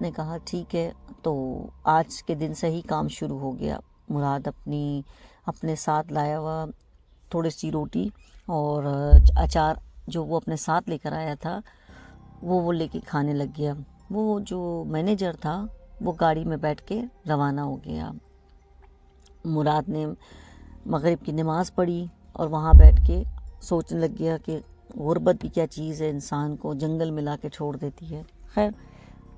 نے کہا ٹھیک ہے. تو آج کے دن سے ہی کام شروع ہو گیا. مراد اپنے ساتھ لایا ہوا تھوڑی سی روٹی اور اچار جو وہ اپنے ساتھ لے کر آیا تھا وہ لے کے کھانے لگ گیا. وہ جو مینیجر تھا وہ گاڑی میں بیٹھ کے روانہ ہو گیا. مراد نے مغرب کی نماز پڑھی اور وہاں بیٹھ کے سوچنے لگ گیا کہ غربت بھی کیا چیز ہے، انسان کو جنگل میں لا کے چھوڑ دیتی ہے. خیر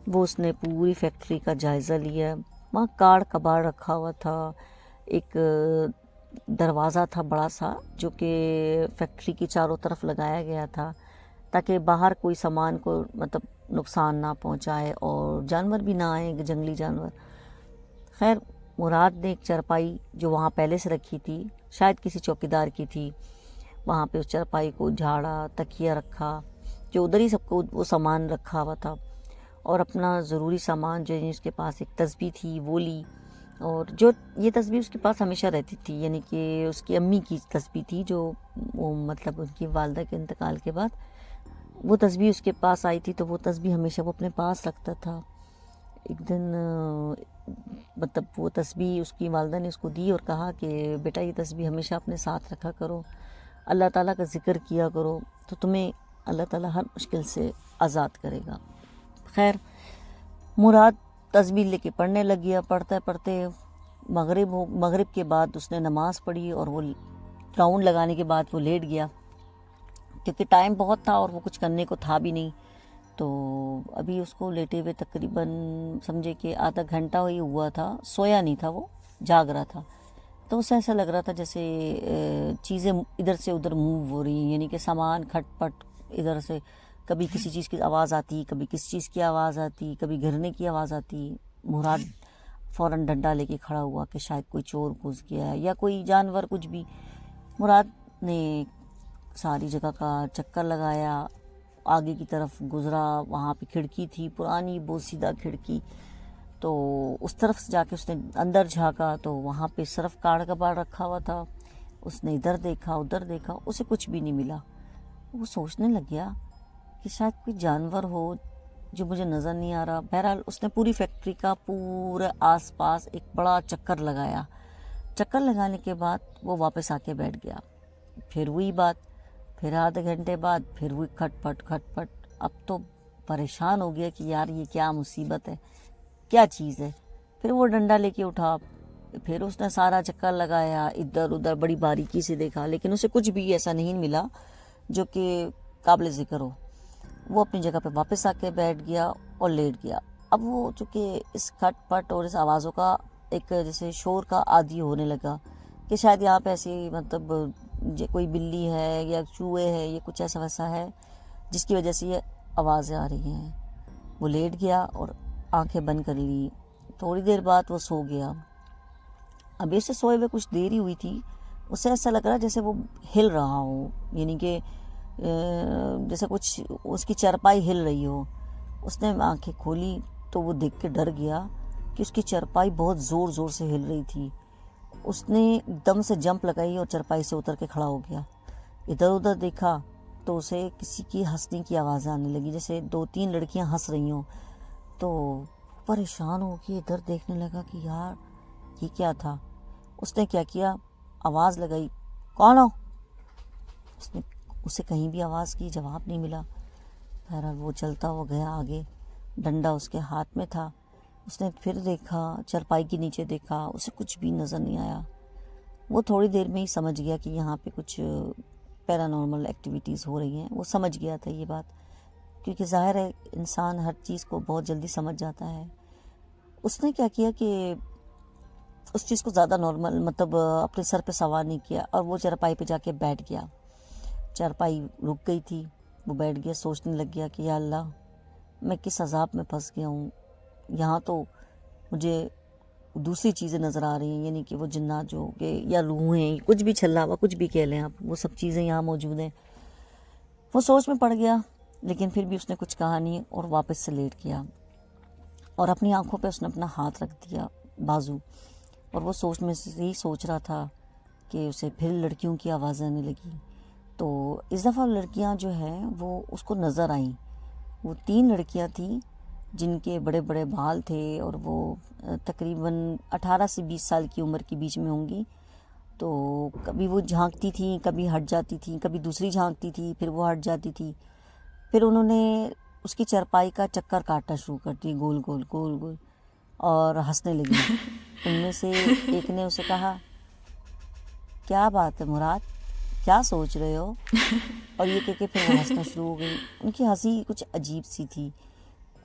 وہ اس نے پوری فیکٹری کا جائزہ لیا. وہاں کاڑ کباڑ رکھا ہوا تھا، ایک دروازہ تھا بڑا سا جو کہ فیکٹری کی چاروں طرف لگایا گیا تھا تاکہ باہر کوئی سامان کو مطلب نقصان نہ پہنچائے اور جانور بھی نہ آئیں، جنگلی جانور. خیر مراد نے ایک چرپائی جو وہاں پہلے سے رکھی تھی، شاید کسی چوکیدار کی تھی، وہاں پہ اس چرپائی کو جھاڑا، تکیہ رکھا، جو ادھر ہی سب کو وہ سامان رکھا ہوا تھا، اور اپنا ضروری سامان جو اس کے پاس ایک تسبیح تھی وہ لی. اور جو یہ تسبیح اس کے پاس ہمیشہ رہتی تھی، یعنی کہ اس کی امی کی تسبیح تھی جو وہ مطلب ان کی والدہ کے انتقال کے بعد وہ تسبیح اس کے پاس آئی تھی، تو وہ تسبیح ہمیشہ وہ اپنے پاس رکھتا تھا. ایک دن مطلب وہ تسبیح اس کی والدہ نے اس کو دی اور کہا کہ بیٹا یہ تسبیح ہمیشہ اپنے ساتھ رکھا کرو، اللہ تعالیٰ کا ذکر کیا کرو تو تمہیں اللہ تعالیٰ ہر مشکل سے آزاد کرے گا. خیر مراد تسبیح لے کے پڑھنے لگ گیا. پڑھتے مغرب کے بعد اس نے نماز پڑھی اور وہ راؤنڈ لگانے کے بعد وہ لیٹ گیا کیونکہ ٹائم بہت تھا اور وہ کچھ کرنے کو تھا بھی نہیں. تو ابھی اس کو لیٹے ہوئے تقریباً سمجھے کہ آدھا گھنٹہ ہی ہوا تھا، سویا نہیں تھا، وہ جاگ رہا تھا. تو اسے ایسا لگ رہا تھا جیسے چیزیں ادھر سے ادھر موو ہو رہی ہیں، یعنی کہ سامان کھٹ پٹ ادھر سے، کبھی کسی چیز کی آواز آتی، کبھی کسی چیز کی آواز آتی، کبھی گرنے کی آواز آتی. مراد فوراً ڈنڈا لے کے کھڑا ہوا کہ شاید کوئی چور گھس گیا ہے یا کوئی جانور کچھ بھی. مراد نے ساری جگہ کا چکر لگایا، آگے کی طرف گزرا، وہاں پہ کھڑکی تھی پرانی بوسیدہ کھڑکی، تو اس طرف سے جا کے اس نے اندر جھانکا تو وہاں پہ صرف کاڑ کباڑ رکھا ہوا تھا. اس نے ادھر دیکھا ادھر دیکھا، اسے کچھ بھی نہیں ملا. وہ سوچنے لگ گیا کہ شاید کوئی جانور ہو جو مجھے نظر نہیں آ رہا. بہرحال اس نے پوری فیکٹری کا پورے آس پاس ایک بڑا چکر لگایا. چکر لگانے کے بعد وہ واپس آ کے بیٹھ گیا. پھر وہی بات، پھر آدھے گھنٹے بعد پھر وہی کھٹ پٹ. اب تو پریشان ہو گیا کہ یار یہ کیا مصیبت ہے، کیا چیز ہے. پھر وہ ڈنڈا لے کے اٹھا، پھر اس نے سارا چکر لگایا، ادھر ادھر بڑی باریکی سے دیکھا، لیکن اسے کچھ بھی ایسا نہیں ملا جو کہ قابل ذکر ہو. وہ اپنی جگہ پہ واپس آ کے بیٹھ گیا اور لیٹ گیا. اب وہ چونکہ اس کھٹ پٹ اور اس آوازوں کا ایک جیسے شور کا عادی ہونے لگا کہ شاید یہاں پہ ایسی مطلب کوئی بلی ہے یا چوہے ہے، یہ کچھ ایسا ویسا ہے جس کی وجہ سے یہ آوازیں آ رہی ہیں. وہ لیٹ گیا اور آنکھیں بند کر لی. تھوڑی دیر بعد وہ سو گیا. اب اسے سوئے ہوئے کچھ دیر ہی ہوئی تھی، اسے ایسا لگ رہا جیسے وہ ہل رہا ہو، یعنی کہ جیسے کچھ اس کی چرپائی ہل رہی ہو. اس نے آنکھیں کھولی تو وہ دیکھ کے ڈر گیا کہ اس کی چرپائی بہت زور زور سے ہل رہی تھی. اس نے دم سے جمپ لگائی اور چرپائی سے اتر کے کھڑا ہو گیا. ادھر ادھر دیکھا تو اسے کسی کی ہنسنے کی آوازیں آنے لگی، جیسے 2-3 لڑکیاں ہنس رہی ہوں. تو پریشان ہو کے ادھر دیکھنے لگا کہ یار یہ کیا تھا. اس نے کیا کیا، آواز لگائی، کون ہو؟ اس نے اسے کہیں بھی آواز کی، جواب نہیں ملا. بہرحال وہ چلتا وہ گیا آگے، ڈنڈا اس کے ہاتھ میں تھا. اس نے پھر دیکھا، چرپائی کے نیچے دیکھا، اسے کچھ بھی نظر نہیں آیا. وہ تھوڑی دیر میں ہی سمجھ گیا کہ یہاں پہ کچھ پیرانارمل ایکٹیویٹیز ہو رہی ہیں. وہ سمجھ گیا تھا یہ بات، کیونکہ ظاہر ہے انسان ہر چیز کو بہت جلدی سمجھ جاتا ہے. اس نے کیا کیا کہ اس چیز کو زیادہ نارمل مطلب اپنے سر پہ سوار نہیں کیا اور وہ چرپائی پہ جا کے بیٹھ گیا. چرپائی رک گئی تھی، وہ بیٹھ گیا، سوچنے لگ گیا کہ یا اللہ میں کس عذاب میں پھنس گیا ہوں. یہاں تو مجھے دوسری چیزیں نظر آ رہی ہیں، یعنی کہ وہ جنات جو کہ یا روحیں، کچھ بھی چھلا ہوا، کچھ بھی کہہ لیں آپ، وہ سب چیزیں یہاں موجود ہیں. وہ سوچ میں پڑ گیا، لیکن پھر بھی اس نے کچھ کہا نہیں اور واپس سے لیٹ گیا. اور اپنی آنکھوں پہ اس نے اپنا ہاتھ رکھ دیا، بازو، اور وہ سوچ میں سے یہی سوچ رہا تھا کہ اسے پھر لڑکیوں کی آوازیں آنے لگی. تو اس دفعہ لڑکیاں جو ہیں وہ اس کو نظر آئیں. وہ 3 لڑکیاں تھیں جن کے بڑے بڑے بال تھے اور وہ تقریباً 18 سے 20 سال کی عمر کے بیچ میں ہوں گی. تو کبھی وہ جھانکتی تھیں، کبھی ہٹ جاتی تھیں، کبھی دوسری جھانکتی تھی، پھر وہ ہٹ جاتی تھی. پھر انہوں نے اس کی چرپائی کا چکر کاٹنا شروع کر دی، گول گول گول گول، اور ہنسنے لگی. ان میں سے ایک نے اسے کہا، کیا بات ہے مراد، کیا سوچ رہے ہو؟ اور یہ کہہ کے پھر وہ ہنسنا شروع ہو گئی. ان کی ہنسی کچھ عجیب سی تھی.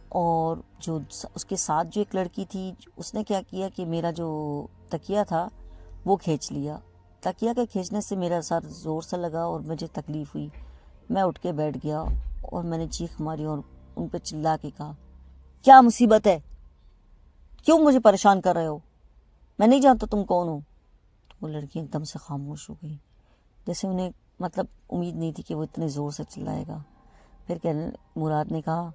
اور جو اس کے ساتھ جو ایک لڑکی تھی، اس نے کیا کیا کہ میرا جو تکیہ تھا وہ کھینچ لیا. تکیہ کے کھینچنے سے میرا سر زور سے لگا اور مجھے تکلیف ہوئی. میں اٹھ کے بیٹھ گیا اور میں نے چیخ ماری اور ان پہ چلا کے کہا، کیا مصیبت ہے؟ کیوں مجھے پریشان کر رہے ہو؟ میں نہیں جانتا تم کون ہو. تو وہ لڑکی ایک دم سے خاموش ہو گئی، جیسے انہیں مطلب امید نہیں تھی کہ وہ اتنے زور سے چلائے گا. پھر مراد نے کہا،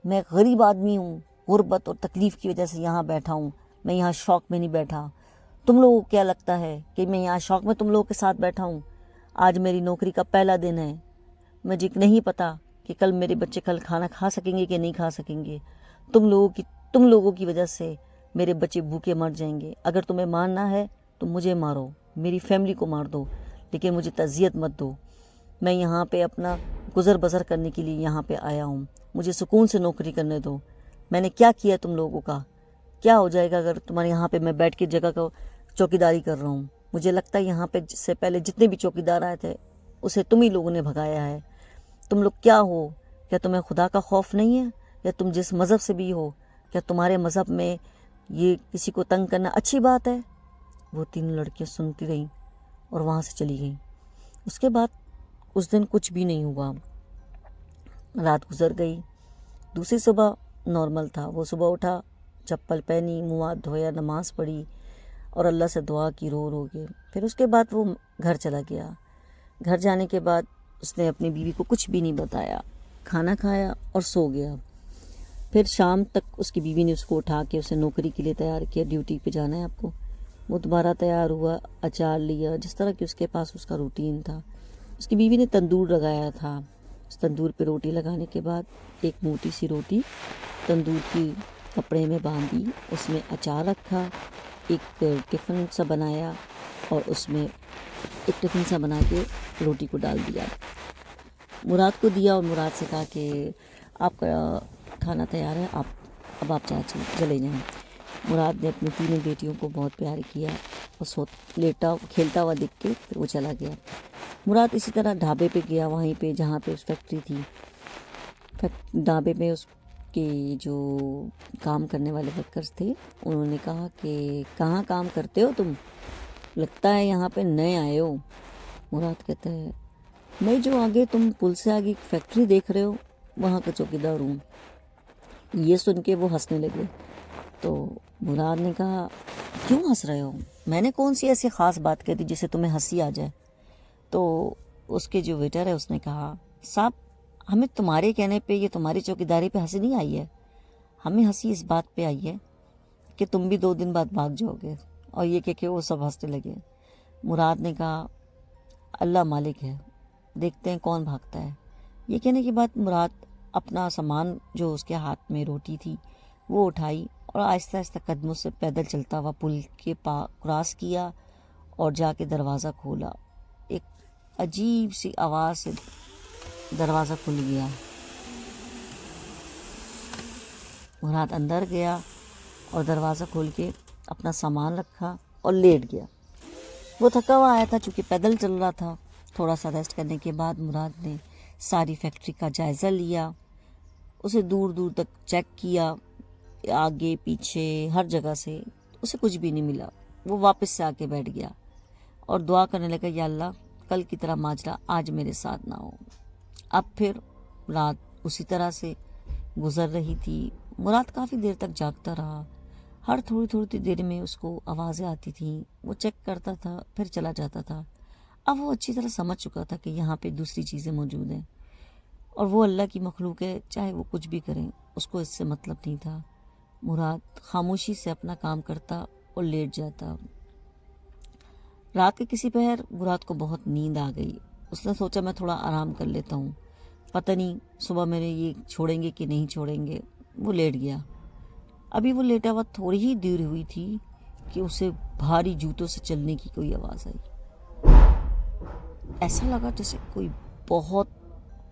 میں ایک غریب آدمی ہوں، غربت اور تکلیف کی وجہ سے یہاں بیٹھا ہوں. میں یہاں شوق میں نہیں بیٹھا. تم لوگوں کو کیا لگتا ہے کہ میں یہاں شوق میں تم لوگوں کے ساتھ بیٹھا ہوں؟ آج میری نوکری کا پہلا دن ہے. مجھے نہیں پتا کہ کل میرے بچے کل کھانا کھا سکیں گے کہ نہیں کھا سکیں گے. تم لوگوں کی وجہ سے میرے بچے بھوکے مر جائیں گے. اگر تمہیں مارنا ہے تو مجھے مارو، میری فیملی کو مار دو، لیکن مجھے تعزیت مت دو. میں یہاں پہ اپنا گزر بسر کرنے کے لیے یہاں پہ آیا ہوں. مجھے سکون سے نوکری کرنے دو. میں نے کیا کیا تم لوگوں کا؟ کیا ہو جائے گا اگر تمہارے یہاں پہ میں بیٹھ کے جگہ کو چوکیداری کر رہا ہوں؟ مجھے لگتا ہے یہاں پہ سے پہلے جتنے بھی چوکیدار آئے تھے اسے تم ہی لوگوں نے بھگایا ہے. تم لوگ کیا ہو؟ کیا تمہیں خدا کا خوف نہیں ہے؟ یا تم جس مذہب سے بھی ہو، کیا تمہارے مذہب میں یہ کسی کو تنگ کرنا اچھی بات ہے؟ وہ تینوں لڑکیاں سنتی رہیں اور وہاں سے چلی گئیں. اس کے بعد اس دن کچھ بھی نہیں ہوا. رات گزر گئی. دوسری صبح نارمل تھا. وہ صبح اٹھا، چپل پہنی، منہ ہاتھ دھویا، نماز پڑھی اور اللہ سے دعا کی رو رو کے. پھر اس کے بعد وہ گھر چلا گیا. گھر جانے کے بعد اس نے اپنی بیوی کو کچھ بھی نہیں بتایا. کھانا کھایا اور سو گیا. پھر شام تک اس کی بیوی نے اس کو اٹھا کے اسے نوکری کے لیے تیار کیا، ڈیوٹی پہ جانا ہے آپ کو. وہ دوبارہ تیار ہوا، اچار لیا، جس طرح کہ اس کے پاس اس کا روٹین تھا. اس کی بیوی نے تندور لگایا تھا. اس تندور پہ روٹی لگانے کے بعد ایک موٹی سی روٹی تندور کی کپڑے میں باندھی، اس میں اچار رکھا، ایک ٹفن سا بنایا اور اس میں ایک ٹفن سا بنا کے روٹی کو ڈال دیا. مراد کو دیا اور مراد سے کہا کہ آپ کا کھانا تیار ہے، اب آپ چلے جائیں. مراد نے اپنی تینوں بیٹیوں کو بہت پیار کیا اور لیٹا کھیلتا ہوا دیکھ کے پھر وہ چلا گیا. مراد اسی طرح ڈھابے پہ گیا، وہیں پہ جہاں پہ اس فیکٹری تھی. ڈھابے میں اس کے جو کام کرنے والے ورکرز تھے انہوں نے کہا کہ کہاں کام کرتے ہو تم؟ لگتا ہے یہاں پہ نئے آئے ہو. مراد کہتا ہے، میں جو آگے تم پل سے آگے فیکٹری دیکھ رہے ہو وہاں کا چوکیدار ہوں. یہ سن کے وہ ہنسنے لگے. تو مراد نے کہا، کیوں ہنس رہے ہو؟ میں نے کون سی ایسی خاص بات کہی تھی جسے تمہیں ہنسی آ جائے؟ تو اس کے جو ویٹر ہے اس نے کہا، صاحب ہمیں تمہارے کہنے پہ یہ تمہاری چوکیداری پہ ہنسی نہیں آئی ہے. ہمیں ہنسی اس بات پہ آئی ہے کہ تم بھی 2 دن بعد بھاگ جاؤ گے. اور یہ کہ وہ سب ہنسنے لگے. مراد نے کہا، اللہ مالک ہے، دیکھتے ہیں کون بھاگتا ہے. یہ کہنے کے بعد مراد اپنا سامان جو اس کے ہاتھ میں روٹی تھی وہ اٹھائی اور آہستہ آہستہ قدموں سے پیدل چلتا ہوا پل کے کراس کیا اور جا کے دروازہ کھولا. ایک عجیب سی آواز سے دروازہ کھل گیا. مراد اندر گیا اور دروازہ کھول کے اپنا سامان رکھا اور لیٹ گیا. وہ تھکا ہوا آیا تھا چونکہ پیدل چل رہا تھا. تھوڑا سا ریسٹ کرنے کے بعد مراد نے ساری فیکٹری کا جائزہ لیا، اسے دور دور تک چیک کیا، آگے پیچھے ہر جگہ سے. اسے کچھ بھی نہیں ملا. وہ واپس سے آ کے بیٹھ گیا اور دعا کرنے لگا، یا اللہ کل کی طرح ماجرا آج میرے ساتھ نہ ہو. اب پھر رات اسی طرح سے گزر رہی تھی. مراد کافی دیر تک جاگتا رہا. ہر تھوڑی دیر میں اس کو آوازیں آتی تھیں. وہ چیک کرتا تھا پھر چلا جاتا تھا. اب وہ اچھی طرح سمجھ چکا تھا کہ یہاں پہ دوسری چیزیں موجود ہیں اور وہ اللہ کی مخلوق ہے، چاہے وہ کچھ بھی کریں اس کو اس سے مطلب نہیں تھا. مراد خاموشی سے اپنا کام کرتا اور لیٹ جاتا. رات کے کسی پہر مراد کو بہت نیند آ گئی. اس نے سوچا میں تھوڑا آرام کر لیتا ہوں، پتہ نہیں صبح میرے یہ چھوڑیں گے کہ نہیں چھوڑیں گے. وہ لیٹ گیا. ابھی وہ لیٹا ہوا تھوڑی ہی دیر ہوئی تھی کہ اسے بھاری جوتوں سے چلنے کی کوئی آواز آئی. ایسا لگا جیسے کوئی بہت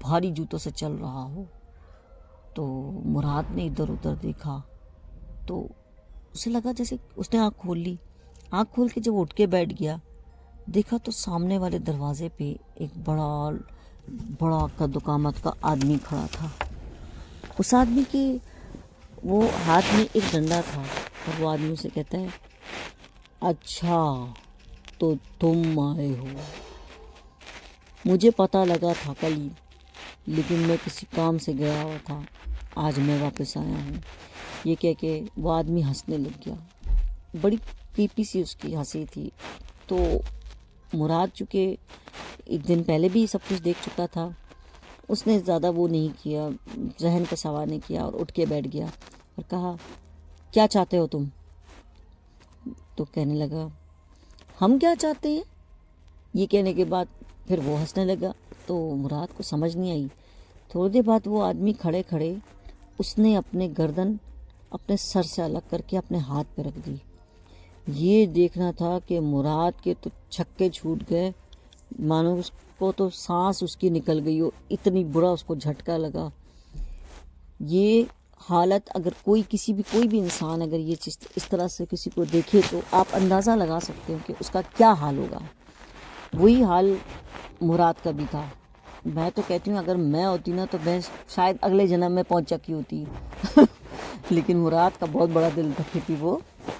بھاری جوتوں سے چل رہا ہو. تو مراد نے ادھر ادھر دیکھا تو اسے لگا جیسے اس نے آنکھ کھول لی. آنکھ کھول کے جب اٹھ کے بیٹھ گیا دیکھا تو سامنے والے دروازے پہ ایک بڑا قد و قامت کا آدمی کھڑا تھا. اس آدمی کے وہ ہاتھ میں ایک ڈنڈا تھا اور وہ آدمی اسے کہتا ہے اچھا تو تم آئے ہو. مجھے پتہ لگا تھا کل ہی لیکن میں کسی کام سے گیا ہوا تھا. آج میں واپس آیا ہوں. یہ کہہ کے وہ آدمی ہنسنے لگ گیا. بڑی کریپی سی اس کی ہنسی تھی. تو مراد چونکہ ایک دن پہلے بھی سب کچھ دیکھ چکا تھا اس نے زیادہ وہ نہیں کیا، ذہن پہ سوار نہیں کیا اور اٹھ کے بیٹھ گیا اور کہا کیا چاہتے ہو تم؟ تو کہنے لگا ہم کیا چاہتے ہیں. یہ کہنے کے بعد پھر وہ ہنسنے لگا. تو مراد کو سمجھ نہیں آئی. تھوڑی دیر بعد وہ آدمی کھڑے کھڑے اس نے اپنے گردن اپنے سر سے الگ کر کے اپنے ہاتھ پہ رکھ دی. یہ دیکھنا تھا کہ مراد کے تو چھکے چھوٹ گئے، مانو اس کو تو سانس اس کی نکل گئی ہو، اتنی برا اس کو جھٹکا لگا. یہ حالت اگر کوئی بھی انسان اگر یہ چیز اس طرح سے کسی کو دیکھے تو آپ اندازہ لگا سکتے ہو کہ اس کا کیا حال ہوگا. وہی حال مراد کا بھی تھا. میں تو کہتی ہوں اگر میں ہوتی نا تو میں شاید اگلے جنم میں پہنچ چکی ہوتی لیکن مراد کا بہت بڑا دل تھا کہ وہ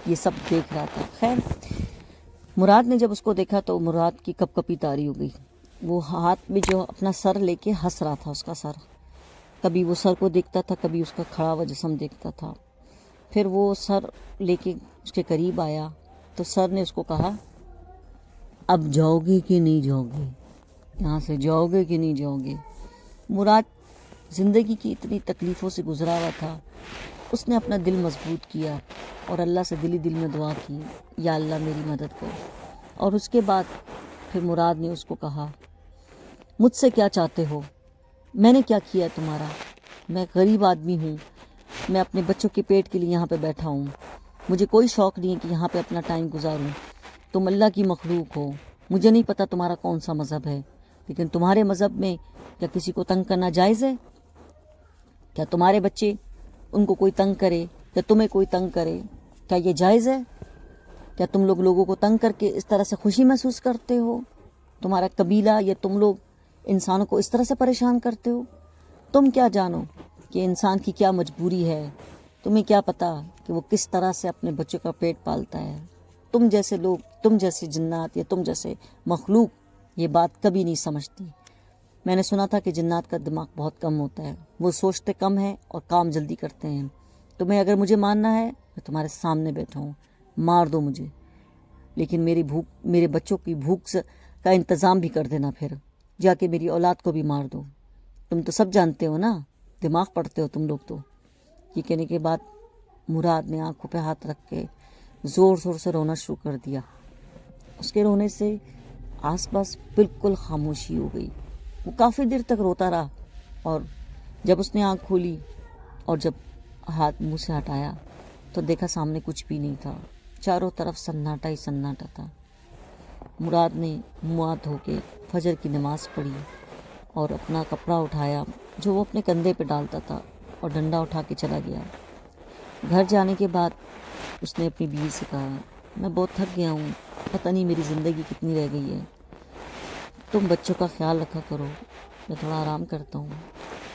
یہ سب دیکھ رہا تھا. خیر مراد نے جب اس کو دیکھا تو مراد کی کپ کپی طاری ہو گئی. وہ ہاتھ میں جو اپنا سر لے کے ہنس رہا تھا، اس کا سر، کبھی وہ سر کو دیکھتا تھا کبھی اس کا کھڑا ہوا جسم دیکھتا تھا. پھر وہ سر لے کے اس کے قریب آیا تو سر نے اس کو کہا اب جاؤ گے کہ نہیں جاؤ گے، یہاں سے جاؤ گے کہ نہیں جاؤ گے. مراد زندگی کی اتنی تکلیفوں سے گزرا ہوا تھا. اس نے اپنا دل مضبوط کیا اور اللہ سے دل میں دعا کی یا اللہ میری مدد کر. اور اس کے بعد پھر مراد نے اس کو کہا مجھ سے کیا چاہتے ہو؟ میں نے کیا کیا ہے تمہارا؟ میں غریب آدمی ہوں، میں اپنے بچوں کے پیٹ کے لیے یہاں پہ بیٹھا ہوں. مجھے کوئی شوق نہیں ہے کہ یہاں پہ اپنا ٹائم گزاروں. تم اللہ کی مخلوق ہو. مجھے نہیں پتہ تمہارا کون سا مذہب ہے لیکن تمہارے مذہب میں کیا کسی کو تنگ کرنا جائز ہے؟ کیا تمہارے بچے ان کو کوئی تنگ کرے؟ کیا تمہیں کوئی تنگ کرے؟ کیا یہ جائز ہے؟ کیا تم لوگوں کو تنگ کر کے اس طرح سے خوشی محسوس کرتے ہو؟ تمہارا قبیلہ یا تم لوگ انسانوں کو اس طرح سے پریشان کرتے ہو؟ تم کیا جانو کہ انسان کی کیا مجبوری ہے؟ تمہیں کیا پتا کہ وہ کس طرح سے اپنے بچوں کا پیٹ پالتا ہے؟ تم جیسے لوگ، تم جیسے جنات یا تم جیسے مخلوق یہ بات کبھی نہیں سمجھتی. میں نے سنا تھا کہ جنات کا دماغ بہت کم ہوتا ہے، وہ سوچتے کم ہیں اور کام جلدی کرتے ہیں. تمہیں اگر مجھے ماننا ہے میں تمہارے سامنے بیٹھا ہوں، مار دو مجھے لیکن میرے بچوں کی بھوک کا انتظام بھی کر دینا. پھر جا کے میری اولاد کو بھی مار دو. تم تو سب جانتے ہو نا، دماغ پڑھتے ہو تم لوگ تو. یہ کہنے کے بعد مراد نے آنکھوں پہ ہاتھ رکھ کے زور سے رونا شروع کر دیا. اس کے رونے سے آس پاس بالکل خاموشی ہو گئی. وہ کافی دیر تک روتا رہا اور جب اس نے آنکھ کھولی اور جب ہاتھ منہ سے ہٹایا تو دیکھا سامنے کچھ بھی نہیں تھا. چاروں طرف سناٹا ہی سناٹا تھا. مراد نے منہ ہاتھ دھو کے فجر کی نماز پڑھی اور اپنا کپڑا اٹھایا جو وہ اپنے کندھے پہ ڈالتا تھا اور ڈنڈا اٹھا کے چلا گیا. گھر جانے کے بعد اس نے اپنی بیوی سے کہا میں بہت تھک گیا ہوں، پتہ نہیں میری زندگی کتنی رہ گئی ہے. تم بچوں کا خیال رکھا کرو، میں تھوڑا آرام کرتا ہوں.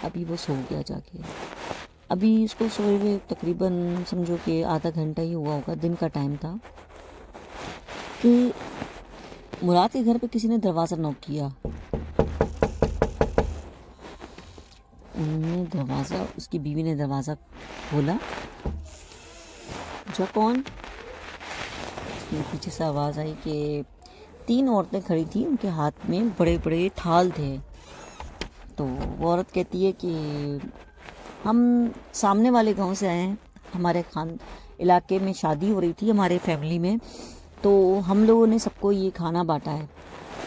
ابھی وہ سو گیا جا کے. ابھی اس کو سوئے ہوئے تقریباً سمجھو کہ آدھا گھنٹہ ہی ہوا ہوگا. دن کا ٹائم تھا کہ مراد کے گھر پہ کسی نے دروازہ نوک کیا. انہوں نے دروازہ، اس کی بیوی نے دروازہ کھولا. جو کون؟ اس میں پیچھے سے آواز آئی کہ 3 عورتیں کھڑی تھیں، ان کے ہاتھ میں بڑے بڑے تھال تھے. تو وہ عورت کہتی ہے کہ ہم سامنے والے گاؤں سے آئے ہیں، ہمارے علاقے میں شادی ہو رہی تھی ہمارے فیملی میں، تو ہم لوگوں نے سب کو یہ کھانا بانٹا ہے.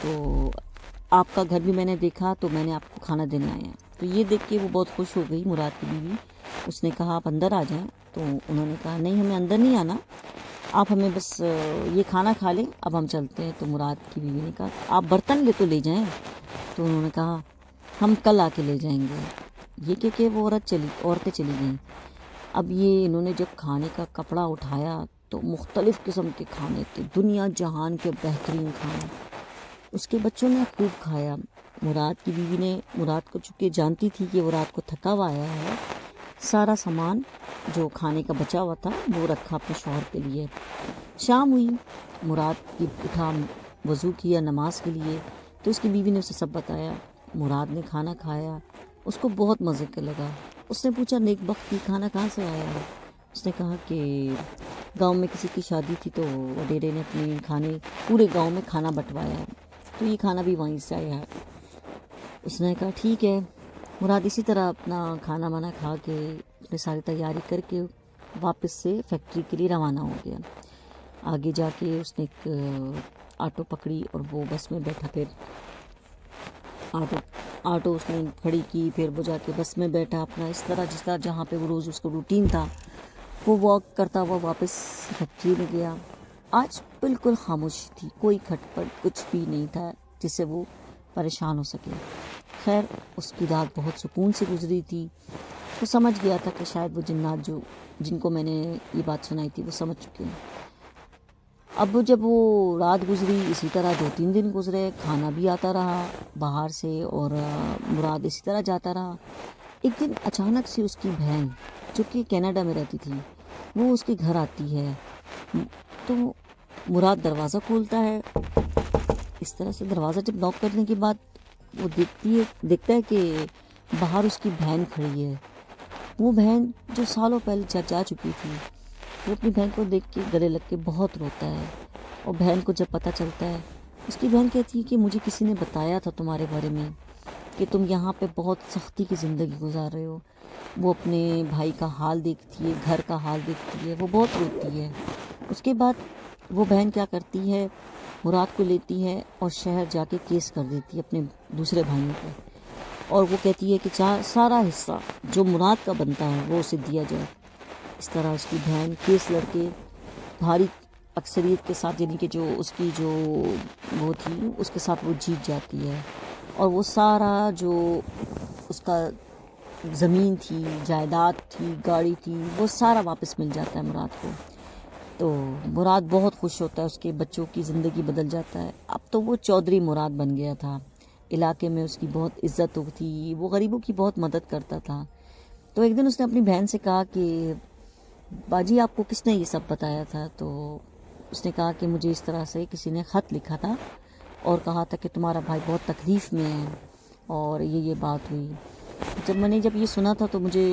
تو آپ کا گھر بھی میں نے دیکھا تو میں نے آپ کو کھانا دینے آئے ہیں. تو یہ دیکھ کے وہ بہت خوش ہو گئی مراد کی بیوی. اس نے کہا آپ اندر آ جائیں. تو انہوں نے کہا نہیں ہمیں اندر نہیں آنا, آپ ہمیں بس یہ کھانا کھا لیں, اب ہم چلتے ہیں. تو مراد کی بیوی نے کہا آپ برتن لے تو لے جائیں. تو انہوں نے کہا ہم کل آ کے لے جائیں گے. یہ کہ وہ عورتیں چلی گئیں. اب یہ انہوں نے جب کھانے کا کپڑا اٹھایا تو مختلف قسم کے کھانے تھے, دنیا جہان کے بہترین کھانے. اس کے بچوں نے خوب کھایا. مراد کی بیوی نے مراد کو چونکہ جانتی تھی کہ وہ رات کو تھکا ہوا آیا ہے, سارا سامان جو کھانے کا بچا ہوا تھا وہ رکھا اپنے شوہر کے لیے. شام ہوئی, مراد کی اٹھا, وضو کیا نماز کے لیے. تو اس کی بیوی نے اسے سب بتایا. مراد نے کھانا کھایا, اس کو بہت مزے کا لگا. اس نے پوچھا نیک بخت یہ کھانا کہاں سے آیا ہے؟ اس نے کہا کہ گاؤں میں کسی کی شادی تھی تو وڈیرے نے اپنے پورے گاؤں میں کھانا بٹوایا, تو یہ کھانا بھی وہیں سے آیا ہے. اس نے کہا ٹھیک ہے. مراد اسی طرح اپنا کھانا وانا کھا کے اپنے ساری تیاری کر کے واپس سے فیکٹری کے لیے روانہ ہو گیا. آگے جا کے اس نے ایک آٹو پکڑی اور وہ بس میں بیٹھا. پھر آٹو اس نے کھڑی کی, پھر وہ جا کے بس میں بیٹھا اپنا اس طرح جس طرح جہاں پہ وہ روز اس کو روٹین تھا وہ واک کرتا ہوا واپس فیکٹری میں گیا. آج بالکل خاموشی تھی, کوئی کھٹ پٹ کچھ بھی نہیں تھا جس سے وہ پریشان ہو سکے. خیر اس کی رات بہت سکون سے گزری تھی. وہ سمجھ گیا تھا کہ شاید وہ جنات جن کو میں نے یہ بات سنائی تھی وہ سمجھ چکے ہیں. اب جب وہ رات گزری اسی طرح 2-3 دن گزرے, کھانا بھی آتا رہا باہر سے اور مراد اسی طرح جاتا رہا. ایک دن اچانک سے اس کی بہن جو کہ کینیڈا میں رہتی تھی وہ اس کے گھر آتی ہے. تو مراد دروازہ کھولتا ہے. اس طرح سے دروازہ جب نوک کرنے کے بعد وہ دیکھتا ہے کہ باہر اس کی بہن کھڑی ہے. وہ بہن جو سالوں پہلے جا چکی تھی. وہ اپنی بہن کو دیکھ کے گلے لگ کے بہت روتا ہے. اور بہن کو جب پتہ چلتا ہے, اس کی بہن کہتی ہے کہ مجھے کسی نے بتایا تھا تمہارے بارے میں کہ تم یہاں پہ بہت سختی کی زندگی گزار رہے ہو. وہ اپنے بھائی کا حال دیکھتی ہے, گھر کا حال دیکھتی ہے, وہ بہت روتی ہے. اس کے بعد وہ بہن کیا کرتی ہے, مراد کو لیتی ہے اور شہر جا کے کیس کر دیتی ہے اپنے دوسرے بھائیوں پہ. اور وہ کہتی ہے کہ سارا حصہ جو مراد کا بنتا ہے وہ اسے دیا جائے. اس طرح اس کی بہن کیس لڑ کے بھاری اکثریت کے ساتھ, یعنی کہ جو اس کی جو وہ تھی اس کے ساتھ وہ جیت جاتی ہے. اور وہ سارا جو اس کا زمین تھی, جائیداد تھی, گاڑی تھی, وہ سارا واپس مل جاتا ہے مراد کو. تو مراد بہت خوش ہوتا ہے, اس کے بچوں کی زندگی بدل جاتا ہے. اب تو وہ چودھری مراد بن گیا تھا. علاقے میں اس کی بہت عزت تھی, وہ غریبوں کی بہت مدد کرتا تھا. تو ایک دن اس نے اپنی بہن سے کہا کہ باجی آپ کو کس نے یہ سب بتایا تھا؟ تو اس نے کہا کہ مجھے اس طرح سے کسی نے خط لکھا تھا اور کہا تھا کہ تمہارا بھائی بہت تکلیف میں ہے اور یہ بات ہوئی. میں نے جب یہ سنا تھا تو مجھے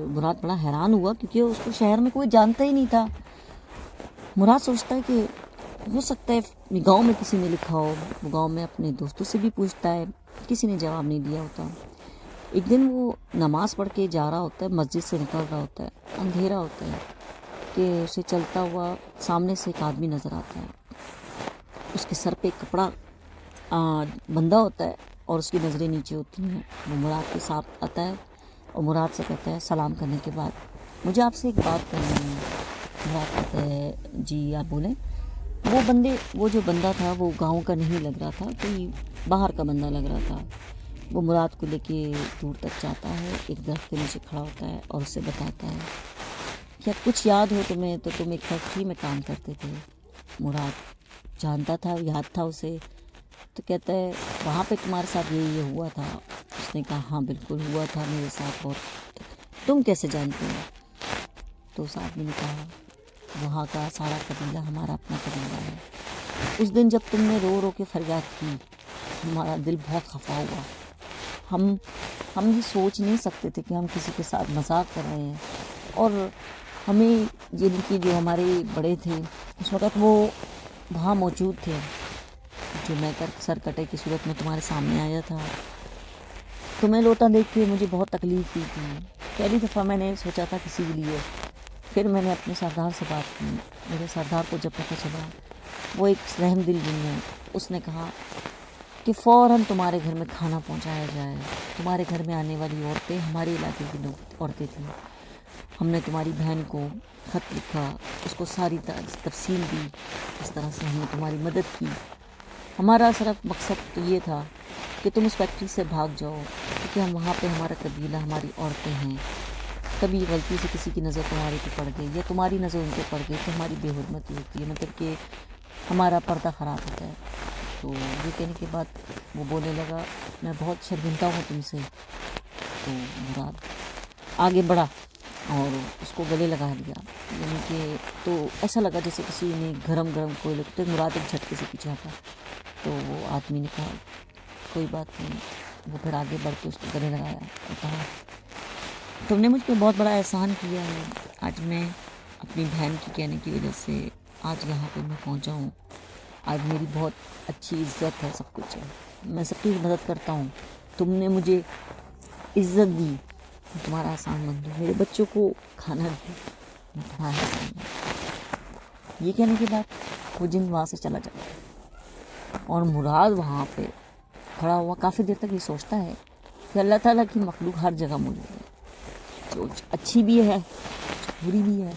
مراد بڑا حیران ہوا, کیونکہ اس کو شہر میں کوئی جانتا ہی نہیں تھا. مراد سوچتا ہے کہ ہو سکتا ہے گاؤں میں کسی نے لکھا ہو. وہ گاؤں میں اپنے دوستوں سے بھی پوچھتا ہے, کسی نے جواب نہیں دیا ہوتا. ایک دن وہ نماز پڑھ کے جا رہا ہوتا ہے, مسجد سے نکل رہا ہوتا ہے, اندھیرا ہوتا ہے کہ اسے چلتا ہوا سامنے سے ایک آدمی نظر آتا ہے. اس کے سر پہ کپڑا بندھا ہوتا ہے اور اس کی نظریں نیچے ہوتی ہیں. وہ مراد کے ساتھ آتا ہے اور مراد سے کہتا ہے سلام کرنے کے بعد مجھے آپ سے ایک بات کرنی ہے. مراد کہتا ہے جی آپ بولیں. وہ جو بندہ تھا وہ گاؤں کا نہیں لگ رہا تھا, کوئی باہر کا بندہ لگ رہا تھا. وہ مراد کو لے کے دور تک جاتا ہے, ایک درخت کے نیچے کھڑا ہوتا ہے اور اسے بتاتا ہے کیا کچھ یاد ہو تمہیں تو تم ایک فیکٹری میں کام کرتے تھے. مراد جانتا تھا, یاد تھا اسے. تو کہتا ہے وہاں پہ تمہارے ساتھ یہ ہوا تھا؟ اس نے کہا ہاں بالکل ہوا تھا میرے ساتھ. بہت تم کیسے جانتے ہو؟ تو اس آدمی نے کہا وہاں کا سارا قبیلہ ہمارا اپنا قبیلہ ہے. اس دن جب تم نے رو رو کے فریاد کی ہمارا دل بہت خفا ہوا. ہم یہ سوچ نہیں سکتے تھے کہ ہم کسی کے ساتھ مذاق کر رہے ہیں. اور ہمیں یعنی کہ جو ہمارے بڑے تھے اس وقت وہ وہاں موجود تھے, جو میں سر کٹے کی صورت میں تمہارے سامنے آیا تھا. تمہیں لوٹا دیکھ کے مجھے بہت تکلیف ہوئی تھی. پہلی دفعہ میں نے سوچا تھا کسی کے لیے, پھر میں نے اپنے سردار سے بات کی. میرے سردار کو جب پتہ چلا, وہ ایک رحم دل بھی ہے, اس نے کہا کہ فوراً تمہارے گھر میں کھانا پہنچایا جائے. تمہارے گھر میں آنے والی عورتیں ہمارے علاقے کی عورتیں تھیں. ہم نے تمہاری بہن کو خط لکھا، اس کو ساری تفصیل دی، اس طرح سے ہم نے تمہاری مدد کی. ہمارا صرف مقصد تو یہ تھا کہ تم اس فیکٹری سے بھاگ جاؤ، کیونکہ ہم وہاں پہ ہمارا قبیلہ، ہماری عورتیں ہیں. کبھی غلطی سے کسی کی نظر تمہارے پہ پڑ گئی یا تمہاری نظر ان پہ پڑ گئی تو ہماری بے حرمتی ہوتی ہے، مطلب کہ ہمارا پردہ خراب ہوتا ہے. تو یہ کہنے کے بعد وہ بولنے لگا میں بہت شرمندہ ہوں تم سے. تو مراد آگے بڑھا اور اس کو گلے لگا لیا، یعنی کہ تو ایسا لگا جیسے کسی نے گرم کوئلے تو مراد ایک جھٹکے سے پیچھے ہٹا. تو وہ آدمی نے کہا کوئی بات نہیں. وہ پھر آگے بڑھ کے اس کو گلے لگایا اور کہا تم نے مجھ پہ بہت بڑا احسان کیا ہے. آج میں اپنی بہن کی کہنے کی وجہ سے آج یہاں پہ میں پہنچا ہوں. آج میری بہت اچھی عزت ہے، سب کچھ ہے، میں سب کی مدد کرتا ہوں. تم نے مجھے عزت دی، میں تمہارا احسان مند ہوں. میرے بچوں کو کھانا دی، میں تمہارا احسان مند ہوں. یہ کہنے کے بعد وہ جن وہاں سے چلا جاتا اور مراد وہاں پہ کھڑا ہوا کافی دیر تک یہ سوچتا ہے کہ اللہ تعالیٰ کی مخلوق ہر جگہ موجود ہے، جو اچھی بھی ہے جو بری بھی ہے.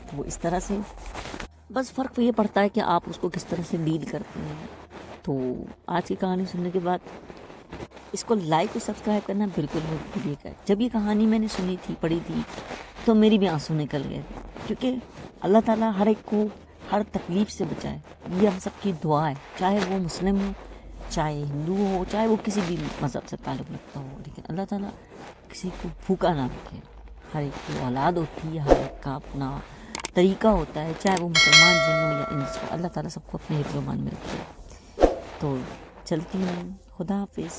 تو وہ اس طرح سے بس فرق یہ پڑتا ہے کہ آپ اس کو کس طرح سے ڈیل کرتے ہیں. تو آج کی کہانی سننے کے بعد اس کو لائک اور سبسکرائب کرنا بالکل مت بھولیے گا. جب یہ کہانی میں نے سنی تھی، پڑھی تھی، تو میری بھی آنسو نکل گئے، کیونکہ اللہ تعالیٰ ہر ایک کو ہر تکلیف سے بچائے. یہ ہم سب کی دعا ہے، چاہے وہ مسلم ہو، چاہے ہندو ہو، چاہے وہ کسی بھی مذہب سے تعلق رکھتا ہو، لیکن اللہ تعالیٰ کسی کو بھوکا نہ رکھے. ہر ایک کی اولاد ہوتی ہے، ہر ایک کا اپنا طریقہ ہوتا ہے، چاہے وہ مسلمان جن ہو یا انس ہو. اللہ تعالیٰ سب کو اپنے حفظ و امان میں رکھے. تو چلتی ہوں، خدا حافظ.